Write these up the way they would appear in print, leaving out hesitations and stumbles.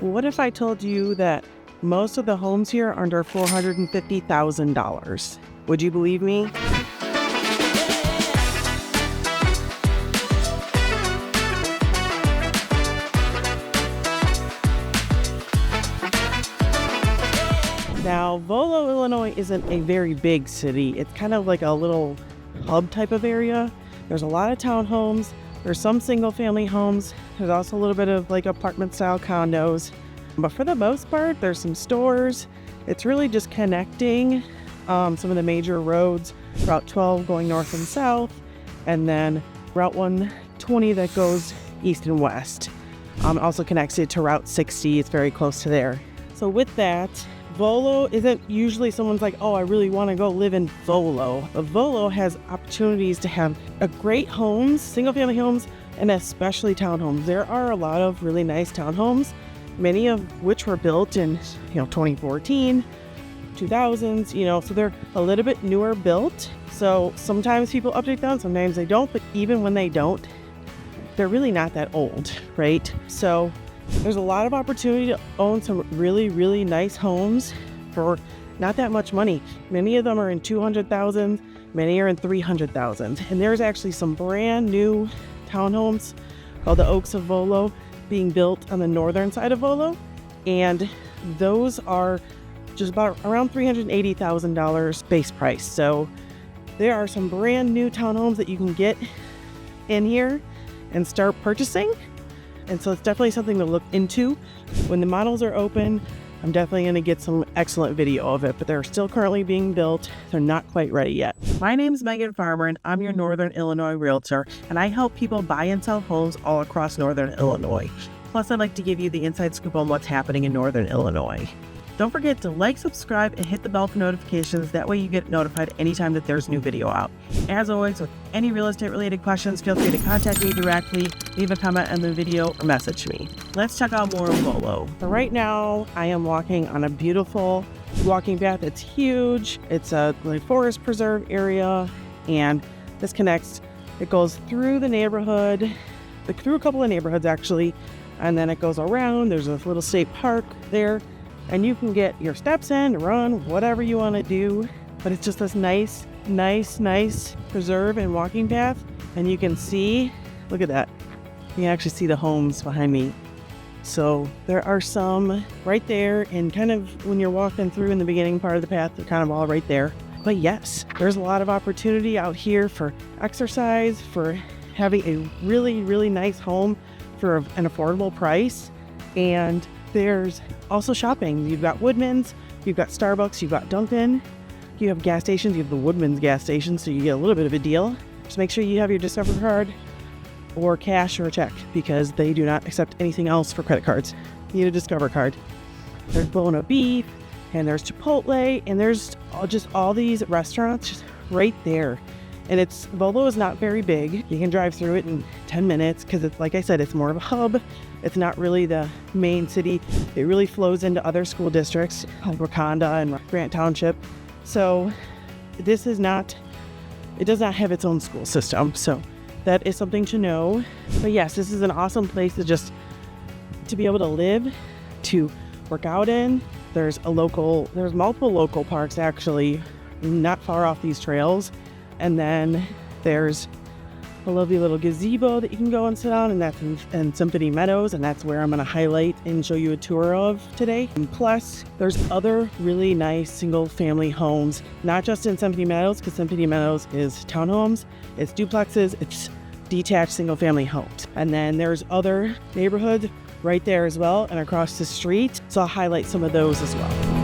What if I told you that most of the homes here are under $450,000? Would you believe me? Now, Volo, Illinois isn't a very big city. It's kind of like a little hub type of area. There's a lot of townhomes. There's some single family homes. There's also a little bit of like apartment style condos. But for the most part, there's some stores. It's really just connecting some of the major roads, Route 12 going north and south, and then Route 120 that goes east and west. Also connects it to Route 60. It's very close to there. So with that, Volo isn't usually someone's like, oh, I really want to go live in Volo. But Volo has opportunities to have a great homes, single family homes, and especially townhomes. There are a lot of really nice townhomes, many of which were built in 2014, 2000s, so they're a little bit newer built. So sometimes people update them, sometimes they don't, but even when they don't, they're really not that old, right? So there's a lot of opportunity to own some really, really nice homes for not that much money. Many of them are in 200,000, many are in 300,000. And there's actually some brand new townhomes called the Oaks of Volo being built on the northern side of Volo. And those are just about around $380,000 base price. So there are some brand new townhomes that you can get in here and start purchasing. And so it's definitely something to look into. When the models are open, I'm definitely going to get some excellent video of it, but they're still currently being built. They're not quite ready yet. My name's Megan Farmer, and I'm your Northern Illinois realtor, and I help people buy and sell homes all across Northern Illinois. Plus, I'd like to give you the inside scoop on what's happening in Northern Illinois. Don't forget to like, subscribe, and hit the bell for notifications. That way you get notified anytime that there's new video out. As always, with any real estate related questions, feel free to contact me directly, leave a comment on the video, or message me. Let's check out more of Volo. So right now, I am walking on a beautiful walking path. It's huge. It's a forest preserve area, and this connects. It goes through the neighborhood, through a couple of neighborhoods actually, and then it goes around. There's a little state park there. And you can get your steps in, run, whatever you want to do. But it's just this nice preserve and walking path. And you can see, look at that. You can actually see the homes behind me. So there are some right there. And kind of when you're walking through in the beginning part of the path, they're kind of all right there. But yes, there's a lot of opportunity out here for exercise, for having a really, really nice home for an affordable price. And there's also shopping. You've got Woodman's, you've got Starbucks, you've got Dunkin', you have gas stations, you have the Woodman's gas station, so you get a little bit of a deal. Just make sure you have your Discover card or cash or a check, because they do not accept anything else for credit cards. You need a Discover card. There's Bona Beef, and there's Chipotle, and there's just all these restaurants just right there. And Volo is not very big. You can drive through it in 10 minutes because it's, like I said, it's more of a hub. It's not really the main city. It really flows into other school districts like Wakanda and Grant Township. So it does not have its own school system. So that is something to know. But yes, this is an awesome place to be able to live, to work out in. There's multiple local parks actually not far off these trails. And then there's a lovely little gazebo that you can go and sit on, and that's in Symphony Meadows, and that's where I'm going to highlight and show you a tour of today. And plus, there's other really nice single-family homes, not just in Symphony Meadows, because Symphony Meadows is townhomes, it's duplexes, it's detached single-family homes. And then there's other neighborhoods right there as well, and across the street, so I'll highlight some of those as well.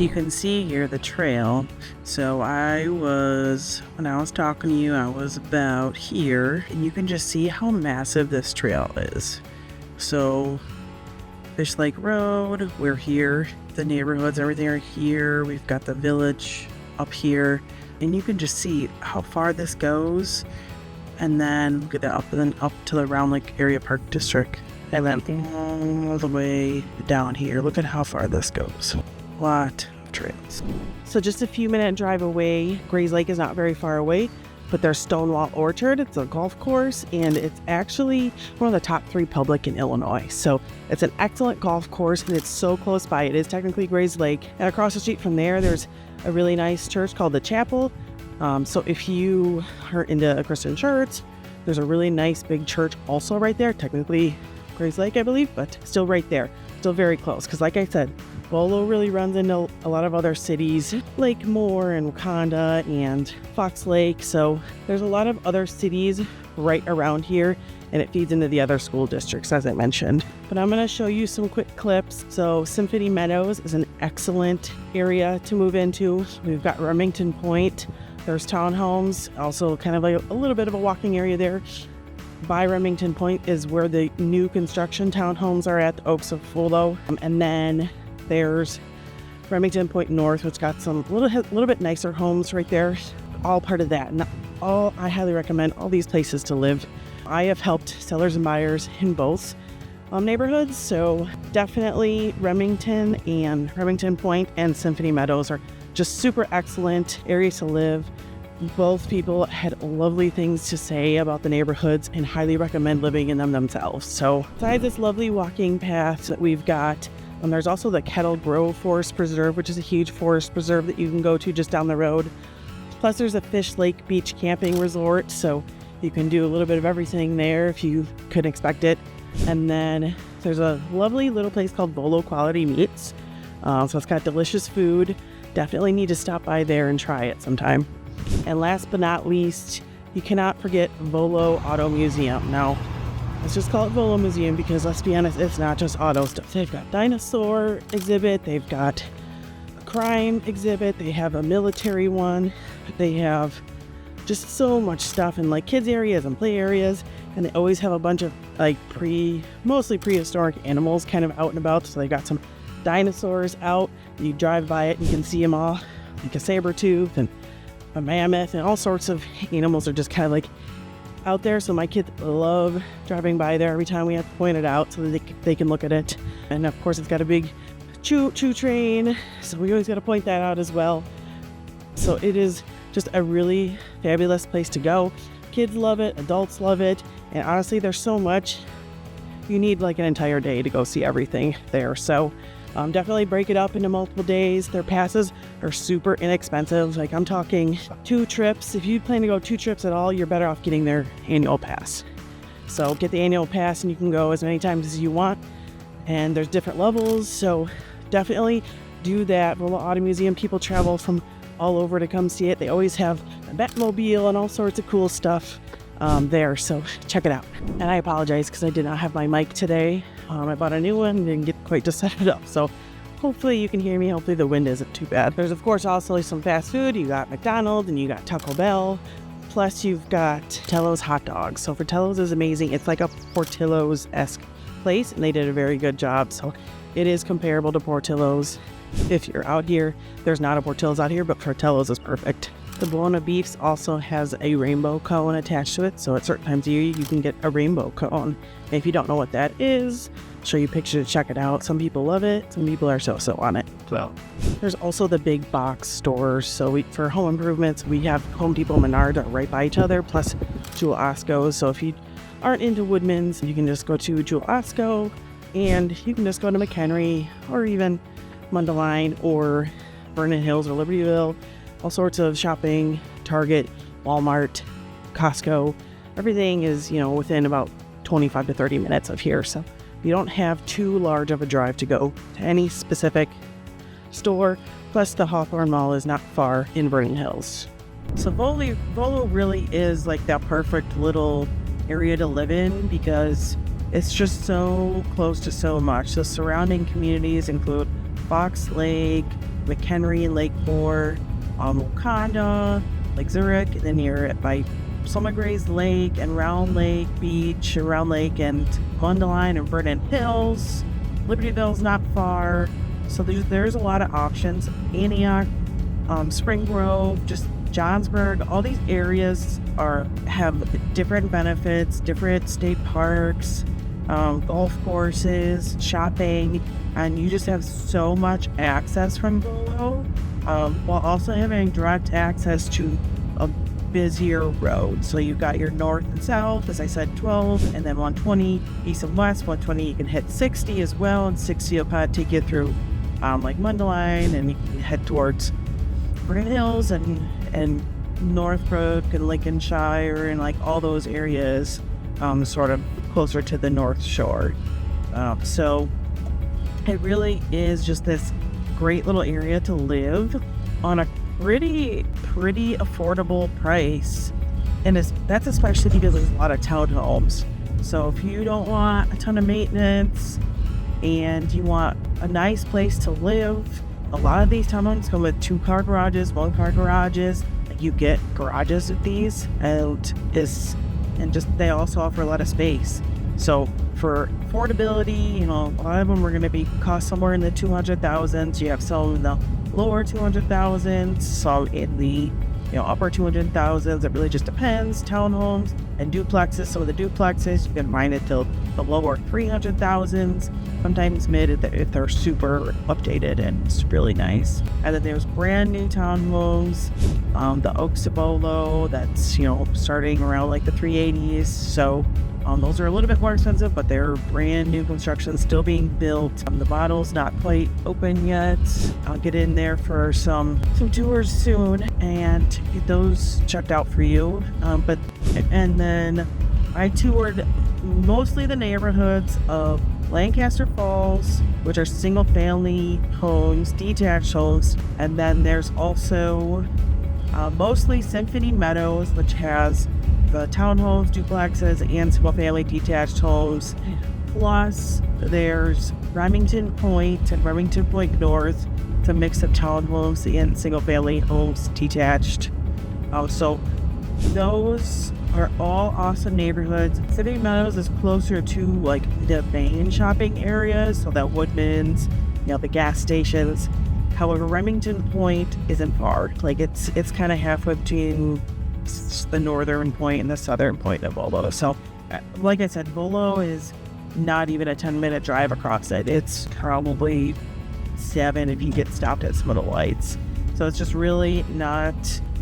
you can see here the trail. So when I was talking to you, I was about here, and you can just see how massive this trail is. So Fish Lake Road, we're here. The neighborhoods, everything are here. We've got the village up here, and you can just see how far this goes. And then look at that, up to the Round Lake Area Park District, and then all the way down here. Look at how far this goes. A lot of trails. So just a few minute drive away, Grays Lake is not very far away, but there's Stonewall Orchard. It's a golf course, and it's actually one of the top 3 public in Illinois. So it's an excellent golf course, and it's so close by. It is technically Grays Lake. And across the street from there, there's a really nice church called the Chapel. So if you are into a Christian church, there's a really nice big church also right there. Technically Grays Lake, I believe, but still right there. Still very close. Because like I said, Volo really runs into a lot of other cities, Lake Moore and Wakanda and Fox Lake. So there's a lot of other cities right around here, and it feeds into the other school districts, as I mentioned. But I'm going to show you some quick clips. So Symphony Meadows is an excellent area to move into. We've got Remington Point. There's townhomes, also kind of like a little bit of a walking area there. By Remington Point is where the new construction townhomes are at, the Oaks of Volo. And then there's Remington Point North, which got some little bit nicer homes right there. All part of that. And I highly recommend all these places to live. I have helped sellers and buyers in both neighborhoods, so definitely Remington and Remington Point and Symphony Meadows are just super excellent areas to live. Both people had lovely things to say about the neighborhoods and highly recommend living in them themselves. So besides this lovely walking path that we've got, there's also the Kettle Grove Forest Preserve, which is a huge forest preserve that you can go to just down the road. Plus there's a Fish Lake Beach camping resort, so you can do a little bit of everything there if you couldn't expect it. And then there's a lovely little place called Volo Quality Meats. So it's got delicious food. Definitely need to stop by there and try it sometime. And last but not least, you cannot forget Volo Auto Museum. Now, let's just call it Volo Museum because let's be honest, it's not just auto stuff. They've got dinosaur exhibit, they've got a crime exhibit, they have a military one, they have just so much stuff in like kids areas and play areas, and they always have a bunch of like mostly prehistoric animals kind of out and about. So they got some dinosaurs out. You drive by it and you can see them all, like a saber tooth and a mammoth and all sorts of animals are just kind of like out there. So my kids love driving by there every time we have to point it out so that they can look at it. And of course it's got a big choo train, so we always got to point that out as well. So it is just a really fabulous place to go. Kids love it, adults love it, and honestly there's so much. You need like an entire day to go see everything there. So definitely break it up into multiple days. Their passes are super inexpensive. Like I'm talking 2 trips. If you plan to go 2 trips at all, you're better off getting their annual pass. So get the annual pass and you can go as many times as you want. And there's different levels. So definitely do that. Volo Auto Museum, people travel from all over to come see it. They always have a Batmobile and all sorts of cool stuff there. So check it out. And I apologize because I did not have my mic today. I bought a new one and didn't get quite to set it up. So hopefully you can hear me. Hopefully the wind isn't too bad. There's of course also some fast food. You got McDonald's and you got Taco Bell. Plus you've got Portillo's hot dogs. So Portillo's is amazing. It's like a Portillo's-esque place and they did a very good job. So it is comparable to Portillo's. If you're out here, there's not a Portillo's out here, but Portillo's is perfect. The Bologna Beefs also has a rainbow cone attached to it, so at certain times of year you can get a rainbow cone. And if you don't know what that is, I'll show you a picture to check it out. Some people love it, some people are so-so on it. Well, there's also the big box stores. So for home improvements, we have Home Depot and Menards are right by each other, plus Jewel Osco's. So if you aren't into Woodman's, you can just go to Jewel Osco, and you can just go to McHenry or even Mundelein or Vernon Hills or Libertyville. All sorts of shopping, Target, Walmart, Costco. Everything is, within about 25 to 30 minutes of here. So you don't have too large of a drive to go to any specific store. Plus the Hawthorne Mall is not far in Vernon Hills. So Volo really is like that perfect little area to live in because it's just so close to so much. The surrounding communities include Fox Lake, McHenry, Lakeport, Wakanda, Lake Zurich, and then you're by Summer Grays Lake and Round Lake Beach, Round Lake and Mundelein and Vernon Hills. Libertyville's not far, so there's a lot of options. Antioch, Spring Grove, just Johnsburg, all these areas have different benefits, different state parks, golf courses, shopping, and you just have so much access from Volo, while also having direct access to a busier road. So you've got your north and south, as I said, 12, and then 120 east and west. 120 you can hit 60 as well, and 60 will kind of take you through like Mundelein, and you can head towards Vernon Hills and Northbrook and Lincolnshire and like all those areas, sort of closer to the North Shore. So it really is just this great little area to live on a pretty affordable price, and that's especially because there's a lot of townhomes. So if you don't want a ton of maintenance and you want a nice place to live, a lot of these townhomes come with 2-car garages, 1-car garages. You get garages with these, and they also offer a lot of space. So for affordability, a lot of them are going to be cost somewhere in the 200,000s. You have some in the lower 200,000s, some in the upper 200,000s. It really just depends. Townhomes and duplexes. Some of the duplexes you can find it till the lower 300,000s, sometimes mid if they're super updated, and it's really nice. And then there's brand new townhomes, the Oaks of Volo, that's starting around like the 380s. So those are a little bit more expensive, but they're brand new construction, still being built. The model's not quite open yet. I'll get in there for some tours soon and get those checked out for you. And then I toured mostly the neighborhoods of Lancaster Falls, which are single-family homes, detached homes, and then there's also mostly Symphony Meadows, which has the townhomes, duplexes, and single-family detached homes. Plus, there's Remington Point and Remington Point North, it's a mix of townhomes and single-family homes detached. So those are all awesome neighborhoods. Symphony Meadows is closer to like the main shopping areas, so that Woodman's, the gas stations. However, Remington Point isn't far. Like it's kind of halfway between the northern point and the southern point of Volo. So, like I said, Volo is not even a 10-minute drive across it. It's probably 7 if you get stopped at some of the lights. So it's just really not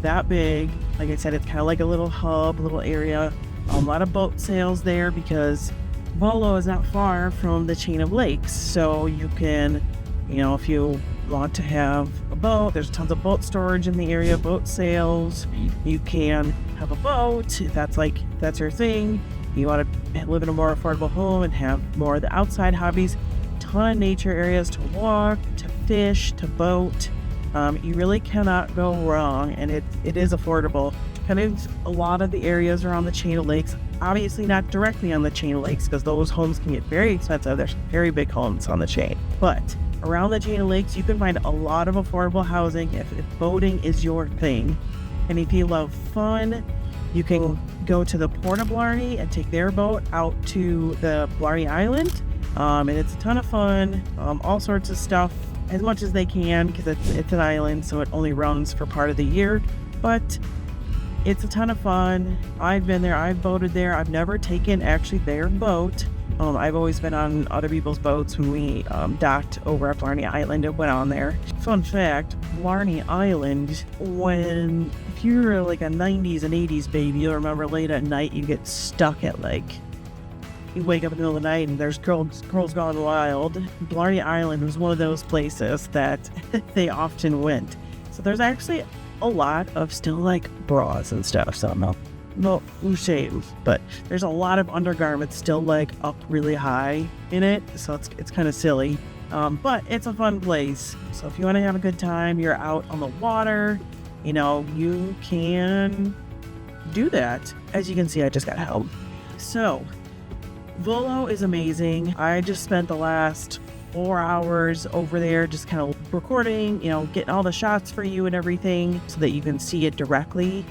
that big. Like I said, it's kind of like a little hub, little area. A lot of boat sales there because Volo is not far from the chain of lakes. So you can, if you want to have a boat, there's tons of boat storage in the area, boat sales. You can have a boat if that's your thing. You want to live in a more affordable home and have more of the outside hobbies. Ton of nature areas to walk, to fish, to boat. You really cannot go wrong, and it is affordable. Kind of a lot of the areas around the chain of lakes, obviously not directly on the chain of lakes because those homes can get very expensive. There's very big homes on the chain, but around the chain of lakes you can find a lot of affordable housing if boating is your thing. And if you love fun, you can go to the Port of Blarney and take their boat out to the Blarney Island, and it's a ton of fun. All sorts of stuff, as much as they can, because it's an island, so it only runs for part of the year, but it's a ton of fun. I've been there, I've boated there. I've never taken actually their boat. I've always been on other people's boats when we docked over at Blarney Island and went on there. Fun fact, Blarney Island, if you're like a 90s and 80s baby, you'll remember late at night you get stuck at you wake up in the middle of the night and there's girls gone wild. Blarney Island was one of those places that they often went. So there's actually a lot of still bras and stuff. So no shame, but there's a lot of undergarments still up really high in it. So it's kind of silly, but it's a fun place. So if you want to have a good time, you're out on the water, you can do that. As you can see, I just got home. So Volo is amazing. I just spent the last 4 hours over there just kind of recording, getting all the shots for you and everything so that you can see it directly.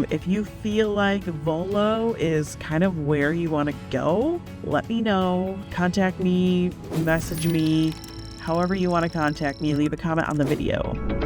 If you feel like Volo is kind of where you want to go, let me know. Contact me, message me, however you want to contact me, leave a comment on the video.